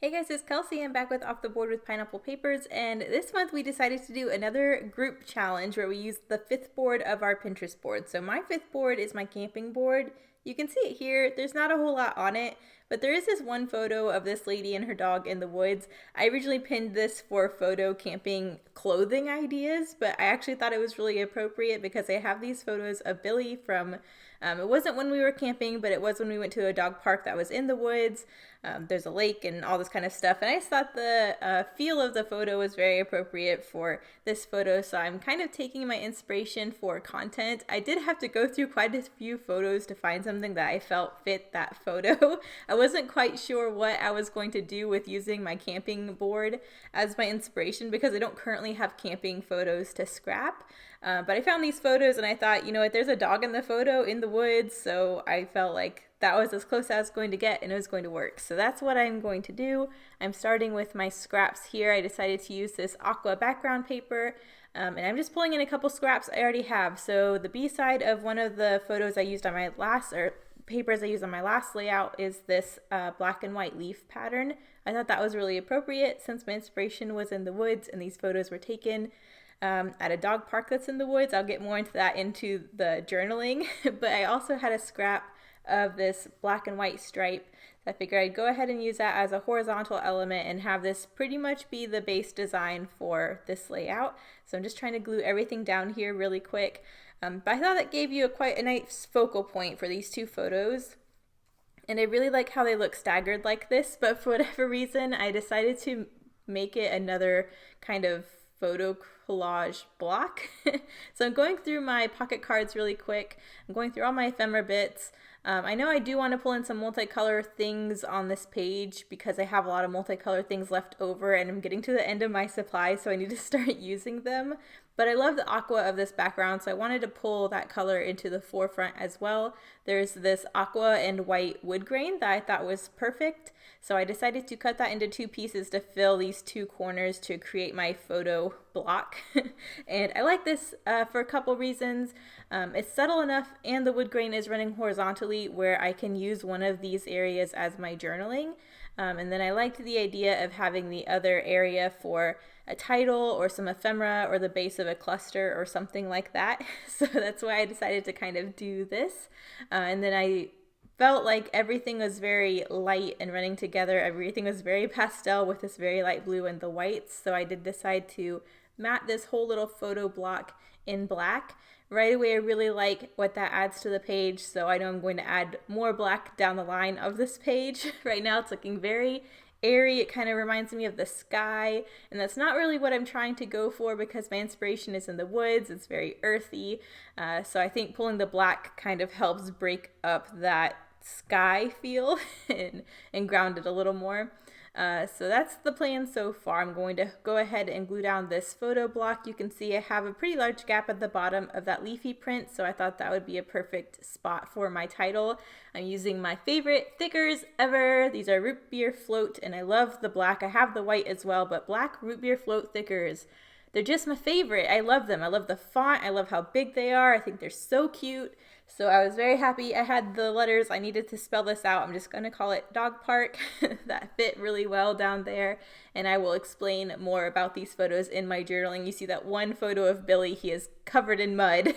Hey guys, it's Kelsey. I'm back with Off the Board with Pineapple Papers, and this month we decided to do another group challenge where we use the fifth board of our Pinterest board. So my fifth board is my camping board. You can see it here. There's not a whole lot on it, but there is this one photo of this lady and her dog in the woods. I originally pinned this for photo camping clothing ideas, but I actually thought it was really appropriate because I have these photos of Billy from it wasn't when we were camping, but it was when we went to a dog park that was in the woods. There's a lake and all this kind of stuff. And I just thought the feel of the photo was very appropriate for this photo. So I'm kind of taking my inspiration for content. I did have to go through quite a few photos to find something that I felt fit that photo. I wasn't quite sure what I was going to do with using my camping board as my inspiration because I don't currently have camping photos to scrap. But I found these photos and I thought, you know what, there's a dog in the photo in the woods, so I felt like that was as close as I was going to get and it was going to work. So that's what I'm going to do. I'm starting with my scraps here. I decided to use this aqua background paper, and I'm just pulling in a couple scraps I already have. So the B side of one of the photos I used on my last, or papers I used on my last layout, is this black and white leaf pattern. I thought that was really appropriate since my inspiration was in the woods and these photos were taken at a dog park that's in the woods. I'll get more into that into the journaling, but I also had a scrap of this black and white stripe. So I figured I'd go ahead and use that as a horizontal element and have this pretty much be the base design for this layout. So I'm just trying to glue everything down here really quick. But I thought that gave you quite a nice focal point for these two photos. And I really like how they look staggered like this, but for whatever reason, I decided to make it another kind of photo collage block. So I'm going through my pocket cards really quick. I'm going through all my ephemera bits. I know I do want to pull in some multicolor things on this page because I have a lot of multicolor things left over and I'm getting to the end of my supply, so I need to start using them. But I love the aqua of this background, so I wanted to pull that color into the forefront as well. There's this aqua and white wood grain that I thought was perfect, so I decided to cut that into two pieces to fill these two corners to create my photo block. And I like this for a couple reasons. It's subtle enough and the wood grain is running horizontally where I can use one of these areas as my journaling. And then I liked the idea of having the other area for a title or some ephemera or the base of a cluster or something like that. So that's why I decided to kind of do this. And then I felt like everything was very light and running together. Everything was very pastel with this very light blue and the whites. So I did decide to matte this whole little photo block in black. Right away, I really like what that adds to the page, so I know I'm going to add more black down the line of this page. Right now it's looking very airy. It kind of reminds me of the sky, and that's not really what I'm trying to go for because my inspiration is in the woods. It's very earthy, so I think pulling the black kind of helps break up that sky feel and ground it a little more. So that's the plan so far. I'm going to go ahead and glue down this photo block. You can see I have a pretty large gap at the bottom of that leafy print, so I thought that would be a perfect spot for my title. I'm using my favorite thickers ever. These are root beer float, and I love the black. I have the white as well, but black root beer float thickers, they're just my favorite. I love them. I love the font. I love how big they are. I think they're so cute. So I was very happy I had the letters I needed to spell this out. I'm just going to call it Dog Park. That fit really well down there. And I will explain more about these photos in my journaling. You see that one photo of Billy, he is covered in mud.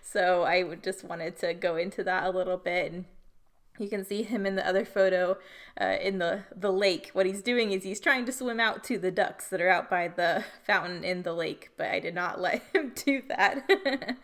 So I just wanted to go into that a little bit. And you can see him in the other photo in the lake. What he's doing is he's trying to swim out to the ducks that are out by the fountain in the lake, but I did not let him do that.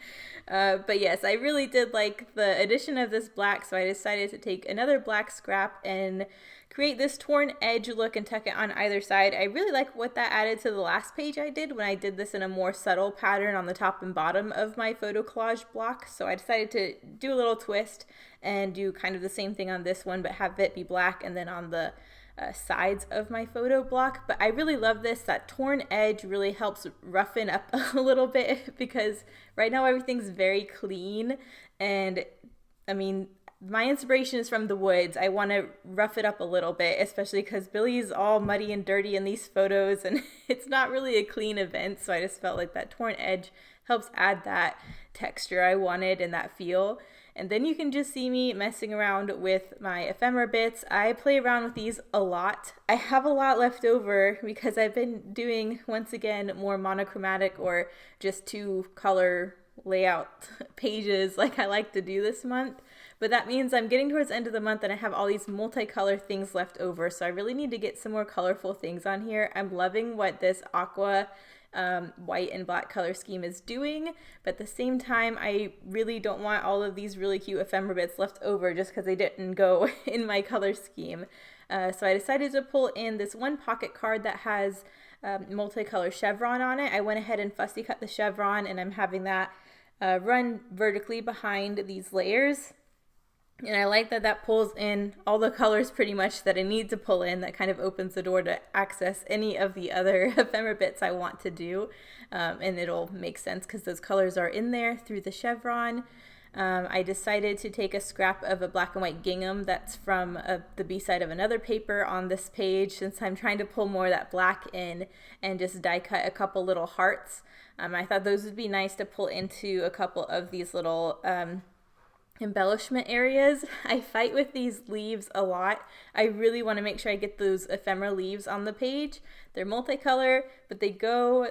But yes, I really did like the addition of this black, so I decided to take another black scrap and create this torn edge look and tuck it on either side. I really like what that added to the last page I did when I did this in a more subtle pattern on the top and bottom of my photo collage block. So I decided to do a little twist and do kind of the same thing on this one, but have it be black and then on the sides of my photo block. But I really love this. That torn edge really helps roughen up a little bit because right now everything's very clean, and I mean, my inspiration is from the woods. I want to rough it up a little bit, especially because Billy's all muddy and dirty in these photos and it's not really a clean event, so I just felt like that torn edge helps add that texture I wanted and that feel. And then you can just see me messing around with my ephemera bits. I play around with these a lot. I have a lot left over because I've been doing, once again, more monochromatic or just 2-color layout pages like I like to do this month. But that means I'm getting towards the end of the month and I have all these multicolor things left over. So I really need to get some more colorful things on here. I'm loving what this aqua white and black color scheme is doing, but at the same time I really don't want all of these really cute ephemera bits left over just because they didn't go in my color scheme. So I decided to pull in this one pocket card that has multicolor chevron on it. I went ahead and fussy cut the chevron, and I'm having that run vertically behind these layers. And I like that that pulls in all the colors pretty much that I need to pull in. That kind of opens the door to access any of the other ephemera bits I want to do. And it'll make sense because those colors are in there through the chevron. I decided to take a scrap of a black and white gingham that's from the B-side of another paper on this page, since I'm trying to pull more of that black in, and just die cut a couple little hearts. I thought those would be nice to pull into a couple of these little embellishment areas. I fight with these leaves a lot. I really want to make sure I get those ephemera leaves on the page. They're multicolor, but they go,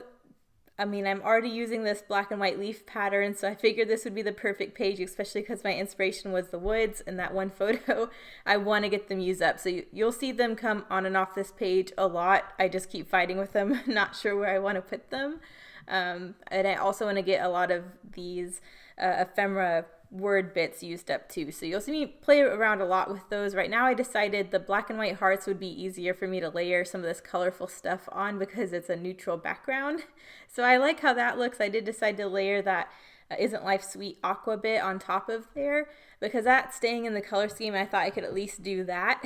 I'm already using this black and white leaf pattern, so I figured this would be the perfect page, especially because my inspiration was the woods and that one photo. I want to get them used up. So you'll see them come on and off this page a lot. I just keep fighting with them, not sure where I want to put them. And I also want to get a lot of these ephemera word bits used up too. So you'll see me play around a lot with those. Right now I decided the black and white hearts would be easier for me to layer some of this colorful stuff on because it's a neutral background. So I like how that looks. I did decide to layer that Isn't Life Sweet aqua bit on top of there because that's staying in the color scheme. I thought I could at least do that.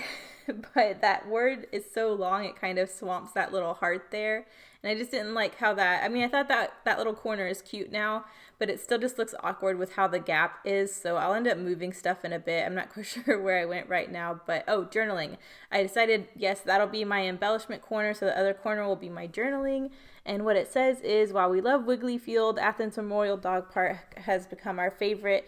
But that word is so long it kind of swamps that little heart there. And I just didn't like how that, I thought that little corner is cute now, but it still just looks awkward with how the gap is. So I'll end up moving stuff in a bit. I'm not quite sure where I went right now, but journaling. I decided, yes, that'll be my embellishment corner. So the other corner will be my journaling. And what it says is, while we love Wiggly Field, Athens Memorial Dog Park has become our favorite.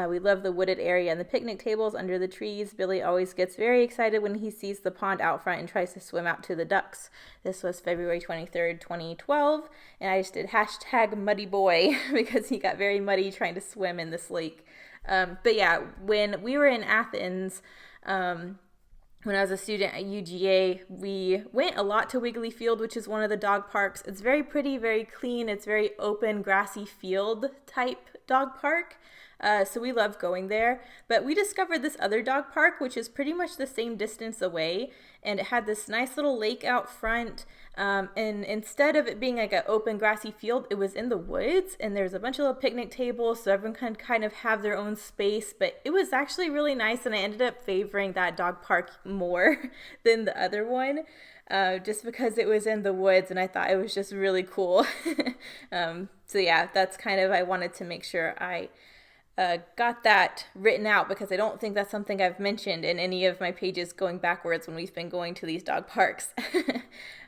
We love the wooded area and the picnic tables under the trees. Billy always gets very excited when he sees the pond out front and tries to swim out to the ducks. This was February 23rd, 2012. And I just did hashtag muddy boy because he got very muddy trying to swim in this lake. But yeah, when we were in Athens, when I was a student at UGA, we went a lot to Wiggly Field, which is one of the dog parks. It's very pretty, very clean. It's very open, grassy field type dog park. So we love going there. But we discovered this other dog park, which is pretty much the same distance away. And it had this nice little lake out front. And instead of it being like an open grassy field, it was in the woods. And there's a bunch of little picnic tables, so everyone can kind of have their own space. But it was actually really nice. And I ended up favoring that dog park more than the other one. Just because it was in the woods and I thought it was just really cool. So yeah, that's kind of, I wanted to make sure I got that written out because I don't think that's something I've mentioned in any of my pages going backwards when we've been going to these dog parks.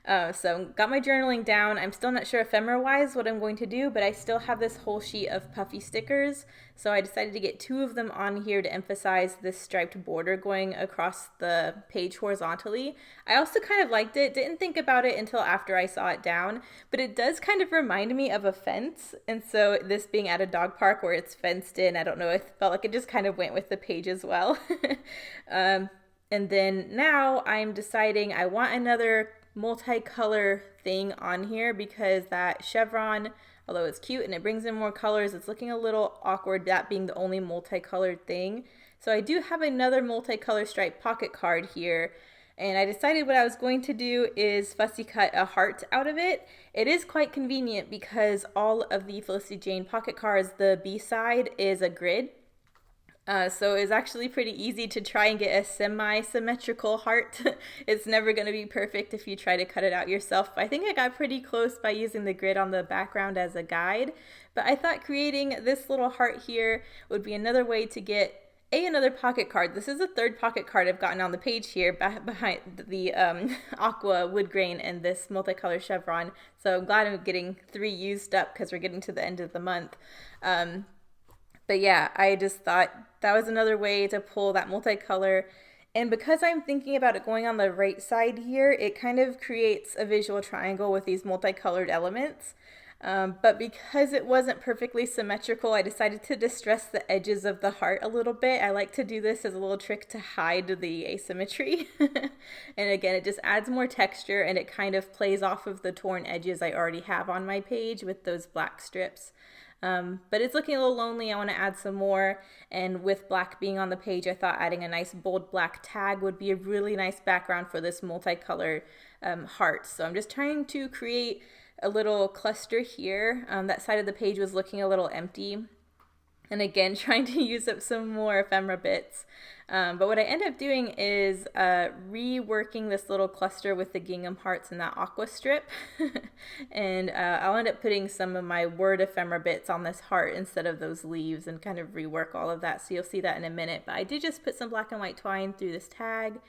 So got my journaling down. I'm still not sure ephemera-wise what I'm going to do, but I still have this whole sheet of puffy stickers. So I decided to get 2 of them on here to emphasize this striped border going across the page horizontally. I also kind of liked it. Didn't think about it until after I saw it down, but it does kind of remind me of a fence. And so this being at a dog park where it's fenced in, I don't know, it felt like it just kind of went with the page as well. And then now I'm deciding I want another multicolor thing on here because that chevron, although it's cute and it brings in more colors, it's looking a little awkward, that being the only multicolored thing. So I do have another multicolor striped pocket card here, and I decided what I was going to do is fussy cut a heart out of it. It is quite convenient because all of the Felicity Jane pocket cards, the B side is a grid. So it's actually pretty easy to try and get a semi-symmetrical heart. It's never going to be perfect if you try to cut it out yourself. I think I got pretty close by using the grid on the background as a guide. But I thought creating this little heart here would be another way to get another pocket card. This is the 3rd pocket card I've gotten on the page here behind the aqua wood grain and this multicolor chevron. So I'm glad I'm getting 3 used up because we're getting to the end of the month. But yeah, I just thought that was another way to pull that multicolor. And because I'm thinking about it going on the right side here, it kind of creates a visual triangle with these multicolored elements. But because it wasn't perfectly symmetrical, I decided to distress the edges of the heart a little bit. I like to do this as a little trick to hide the asymmetry. And again, it just adds more texture and it kind of plays off of the torn edges I already have on my page with those black strips. But it's looking a little lonely. I want to add some more. And with black being on the page, I thought adding a nice bold black tag would be a really nice background for this multicolored heart. So I'm just trying to create a little cluster here. That side of the page was looking a little empty. And again, trying to use up some more ephemera bits. But what I end up doing is reworking this little cluster with the gingham hearts and that aqua strip. And I'll end up putting some of my word ephemera bits on this heart instead of those leaves and kind of rework all of that. So you'll see that in a minute. But I did just put some black and white twine through this tag.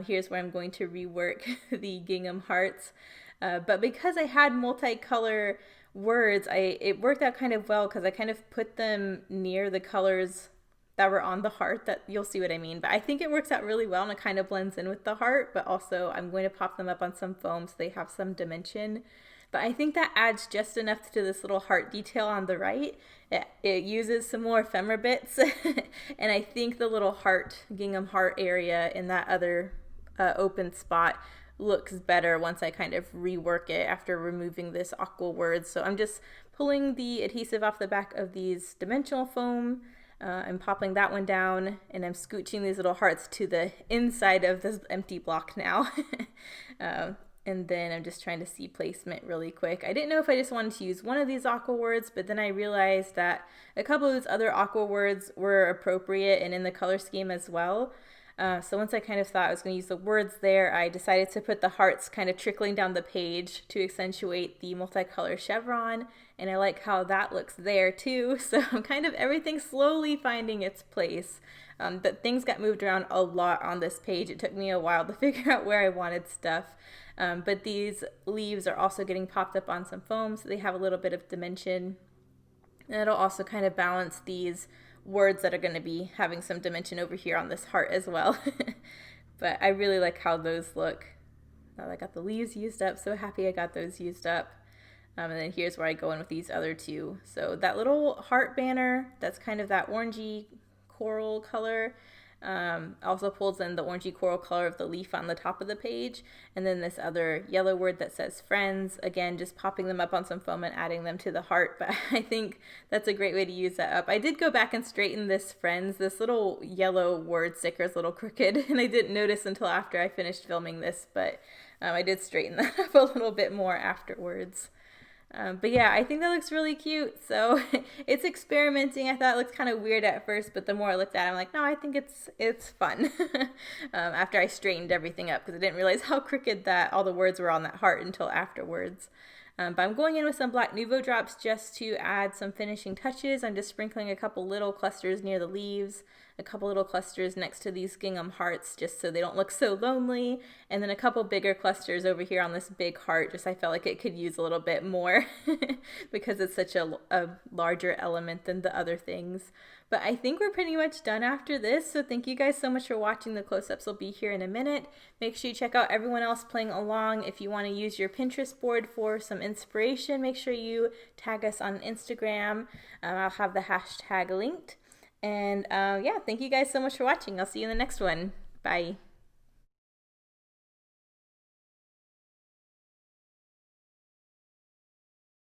Here's where I'm going to rework the gingham hearts. But because I had multicolor words, it worked out kind of well because I kind of put them near the colors that were on the heart. That you'll see what I mean. But I think it works out really well and it kind of blends in with the heart. But also I'm going to pop them up on some foam so they have some dimension. But I think that adds just enough to this little heart detail on the right. It uses some more ephemera bits. And I think the little heart, gingham heart area in that other open spot looks better once I kind of rework it after removing this aqua words. So I'm just pulling the adhesive off the back of these dimensional foam. I'm popping that one down and I'm scooching these little hearts to the inside of this empty block now. And then I'm just trying to see placement really quick. I didn't know if I just wanted to use one of these aqua words, but then I realized that a couple of those other aqua words were appropriate and in the color scheme as well. So once I kind of thought I was going to use the words there, I decided to put the hearts kind of trickling down the page to accentuate the multicolor chevron. And I like how that looks there too. So kind of everything slowly finding its place. But things got moved around a lot on this page. It took me a while to figure out where I wanted stuff. But these leaves are also getting popped up on some foam, so they have a little bit of dimension. And it'll also kind of balance these words that are going to be having some dimension over here on this heart as well. But I really like how those look. I got the leaves used up, so happy I got those used up. And then here's where I go in with these other two. So that little heart banner, that's kind of that orangey coral color, also pulls in the orangey coral color of the leaf on the top of the page. And then this other yellow word that says friends, again, just popping them up on some foam and adding them to the heart. But I think that's a great way to use that up. I did go back and straighten this friends. This little yellow word sticker is a little crooked and I didn't notice until after I finished filming this, but I did straighten that up a little bit more afterwards. But yeah, I think that looks really cute. So it's experimenting. I thought it looked kind of weird at first, but the more I looked at it, I'm like, no, I think it's fun. After I straightened everything up, because I didn't realize how crooked that all the words were on that heart until afterwards. But I'm going in with some black Nuvo drops just to add some finishing touches. I'm just sprinkling a couple little clusters near the leaves, a couple little clusters next to these gingham hearts just so they don't look so lonely, and then a couple bigger clusters over here on this big heart, just I felt like it could use a little bit more because it's such a larger element than the other things. But I think we're pretty much done after this, so thank you guys so much for watching. The close-ups will be here in a minute. Make sure you check out everyone else playing along. If you want to use your Pinterest board for some inspiration, make sure you tag us on Instagram. I'll have the hashtag linked. And yeah, thank you guys so much for watching. I'll see you in the next one. Bye.